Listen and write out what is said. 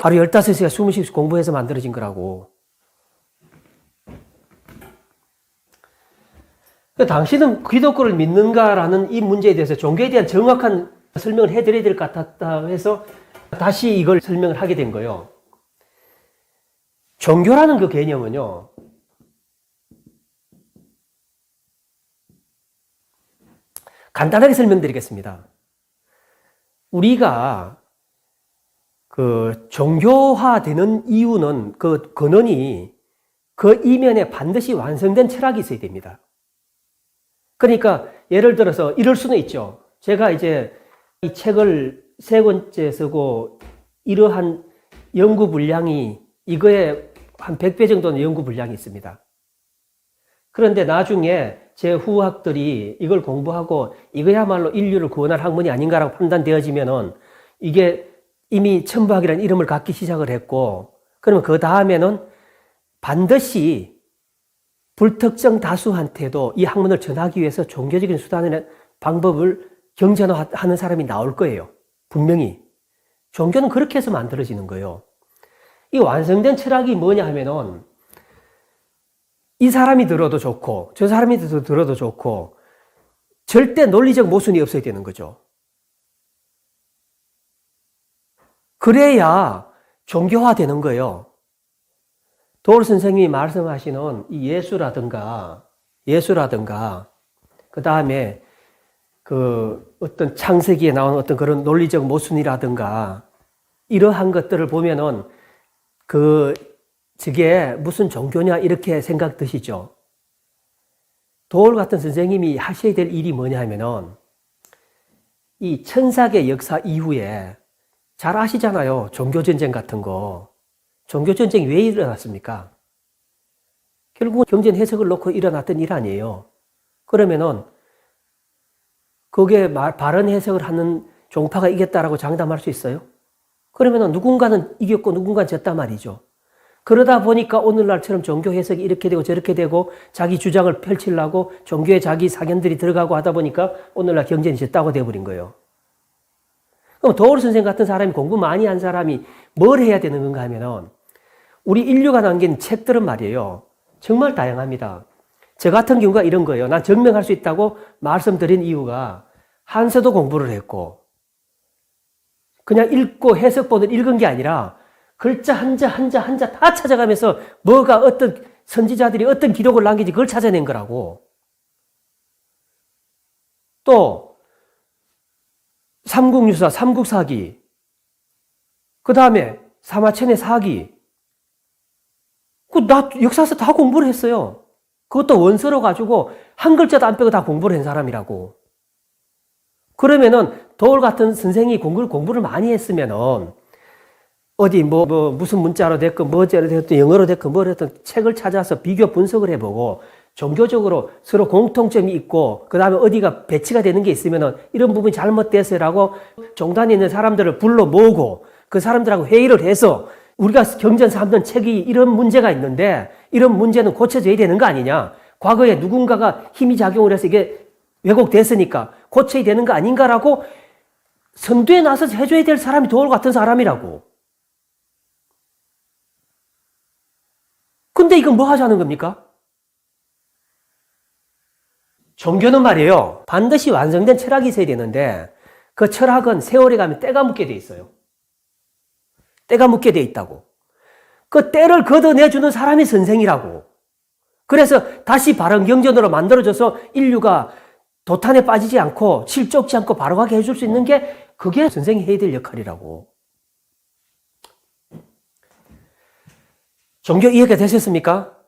하루 15시간 20시간 공부해서 만들어진 거라고. 당신은 기독교를 믿는가라는 이 문제에 대해서 종교에 대한 정확한 설명을 해드려야 될 것 같았다 해서 다시 이걸 설명을 하게 된 거예요. 종교라는 그 개념은요, 간단하게 설명드리겠습니다. 우리가 그 종교화되는 이유는 그 근원이 그 이면에 반드시 완성된 철학이 있어야 됩니다. 그러니까 예를 들어서 이럴 수는 있죠. 제가 이제 이 책을 3권째 쓰고 이러한 연구 분량이 이거에 한 100배 정도는 연구 분량이 있습니다. 그런데 나중에 제 후학들이 이걸 공부하고 이거야말로 인류를 구원할 학문이 아닌가라고 판단되어지면은 이게 이미 천부학이라는 이름을 갖기 시작을 했고, 그러면 그 다음에는 반드시 불특정 다수한테도 이 학문을 전하기 위해서 종교적인 수단이나 방법을 경전하는 사람이 나올 거예요. 분명히. 종교는 그렇게 해서 만들어지는 거예요. 이 완성된 철학이 뭐냐 하면은 이 사람이 들어도 좋고 저 사람이 들어도 좋고 절대 논리적 모순이 없어야 되는 거죠. 그래야 종교화되는 거예요. 도올 선생님이 말씀하시는 이 예수라든가 그 다음에 그 어떤 창세기에 나온 어떤 그런 논리적 모순이라든가 이러한 것들을 보면은 저게 무슨 종교냐 이렇게 생각 드시죠. 도올 같은 선생님이 하셔야 될 일이 뭐냐 하면은 이 천사계 역사 이후에 잘 아시잖아요. 종교전쟁 같은 거. 종교전쟁이 왜 일어났습니까? 결국은 경전 해석을 놓고 일어났던 일 아니에요. 그러면은 거기에 바른 해석을 하는 종파가 이겼다라고 장담할 수 있어요? 그러면은 누군가는 이겼고 누군가는 졌단 말이죠. 그러다 보니까 오늘날처럼 종교 해석이 이렇게 되고 저렇게 되고 자기 주장을 펼치려고 종교에 자기 사견들이 들어가고 하다 보니까 오늘날 경전이 졌다고 되어버린 거예요. 그럼 도올 선생 같은 사람이 공부 많이 한 사람이 뭘 해야 되는 건가 하면은 우리 인류가 남긴 책들은 말이에요. 정말 다양합니다. 저 같은 경우가 이런 거예요. 난 증명할 수 있다고 말씀드린 이유가 한서도 공부를 했고 그냥 읽고 해석본을 읽은 게 아니라 글자 한자 다 찾아가면서 뭐가 어떤 선지자들이 어떤 기록을 남긴지 그걸 찾아낸 거라고. 또 삼국유사, 삼국사기, 그 다음에 사마천의 사기, 나 역사서 다 공부를 했어요. 그것도 원서로 가지고 한 글자도 안 빼고 다 공부를 한 사람이라고. 그러면은 도올 같은 선생이 공부를 많이 했으면은 어디 무슨 문자로 됐건 뭐자로 됐든 영어로 됐건 뭐로 됐든 책을 찾아서 비교 분석을 해보고 종교적으로 서로 공통점이 있고 그 다음에 어디가 배치가 되는 게 있으면은 이런 부분이 잘못됐어요라고 종단에 있는 사람들을 불러 모으고 그 사람들하고 회의를 해서 우리가 경전 삼는 책이 이런 문제가 있는데 이런 문제는 고쳐져야 되는 거 아니냐. 과거에 누군가가 힘이 작용을 해서 이게 왜곡됐으니까 고쳐야 되는 거 아닌가라고 선두에 나서서 해줘야 될 사람이 도올 같은 사람이라고. 근데 이건 뭐 하자는 겁니까? 종교는 말이에요. 반드시 완성된 철학이 있어야 되는데 그 철학은 세월이 가면 때가 묻게 돼 있어요. 때가 묻게 돼 있다고. 그 때를 걷어내주는 사람이 선생이라고. 그래서 다시 바른 경전으로 만들어져서 인류가 도탄에 빠지지 않고 실족지 않고 바로 가게 해줄 수 있는 게 그게 선생이 해야 될 역할이라고. 종교 이해가 되셨습니까?